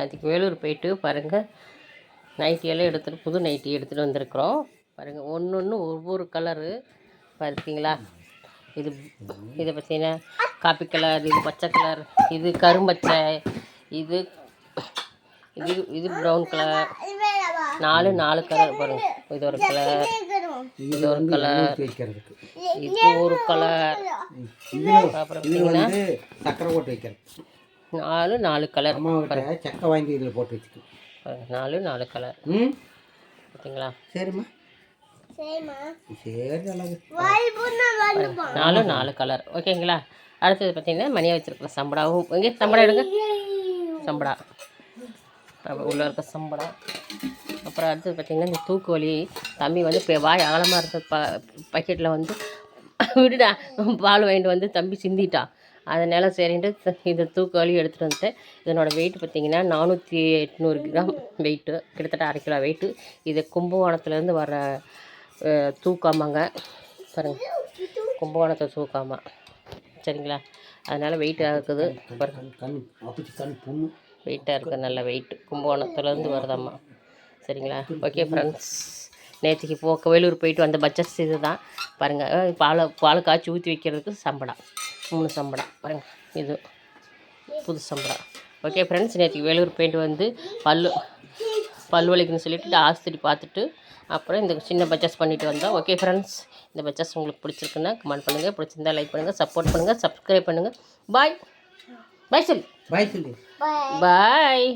அதுக்கு வேலூர் போயிட்டு பாருங்கள் நைட்டியெல்லாம் எடுத்துகிட்டு புது நைட்டி எடுத்துகிட்டு வந்திருக்கிறோம் பாருங்கள். ஒன்று ஒவ்வொரு கலரு பார்த்தீங்களா. இது இதை பார்த்தீங்கன்னா காப்பி கலர், இது பச்சை கலர், இது கரும்பச்சை, இது இது இது ப்ரௌன் கலர், நாலு கலர் பாருங்கள். இது ஒரு கலர், இது ஒரு கலர், இது ஒரு கலர், அப்புறம் பார்த்தீங்கன்னா சக்கரை போட்டு வைக்கிறது. நாலு கலர் சக்கை வாங்கி இதில் போட்டு வச்சுக்கோ. நாலு கலர் பார்த்தீங்களா. சரிம்மா சரி நாலு கலர் ஓகேங்களா. அடுத்தது பார்த்தீங்கன்னா மணியாக வச்சுருக்கிற சம்படாவும் எங்கே சம்படா எடுங்க. சம்படா உள்ளே இருக்க சம்படா. அப்புறம் அடுத்தது பார்த்திங்கன்னா இந்த தூக்குவலி தம்பி வந்து இப்போ வாய் அகலமாக இருந்த பக்கெட்டில் வந்து விடுடா பால் வாங்கிட்டு வந்து தம்பி சிந்திட்டான். அதனால் சரின்ட்டு இந்த தூக்குவலி எடுத்துகிட்டு வந்துட்டேன். இதனோட வெயிட் பார்த்திங்கன்னா 400 கிராம் வெயிட்டு, கிட்டத்தட்ட 1/2 கிலோ வெயிட்டு. இது கும்பகோணத்துலேருந்து வர தூக்காமாங்க பாருங்கள். கும்பகோணத்தை தூக்காமா சரிங்களா. அதனால் வெயிட்டாக இருக்குது வெயிட்டாக இருக்குது, நல்ல வெயிட்டு. கும்பகோணத்துலேருந்து வருதாம்மா சரிங்களா. ஓகே ஃப்ரெண்ட்ஸ், நேற்றுக்கு வேலூர் போயிட்டு வந்த பட்ஜெட்ஸ் இது தான் பாருங்கள். பால் காய்ச்சி ஊற்றி வைக்கிறதுக்கு சம்படா 3 சம்படா பாருங்கள். இது புது சம்படா. ஓகே ஃப்ரெண்ட்ஸ், நேற்றுக்கு வேலூர் போயிட்டு வந்து பல் வலிக்குன்னு சொல்லிவிட்டு ஆஸ்பத்திரி பார்த்துட்டு அப்புறம் இந்த சின்ன பர்ச்சேஸ் பண்ணிவிட்டு வந்தோம். ஓகே ஃப்ரெண்ட்ஸ், இந்த பர்ச்சேஸ் உங்களுக்கு பிடிச்சிருக்குன்னா கமெண்ட் பண்ணுங்கள், பிடிச்சிருந்தா லைக் பண்ணுங்கள், சப்போர்ட் பண்ணுங்கள், சப்ஸ்கிரைப் பண்ணுங்கள். பாய் சொல்லு. பாய்.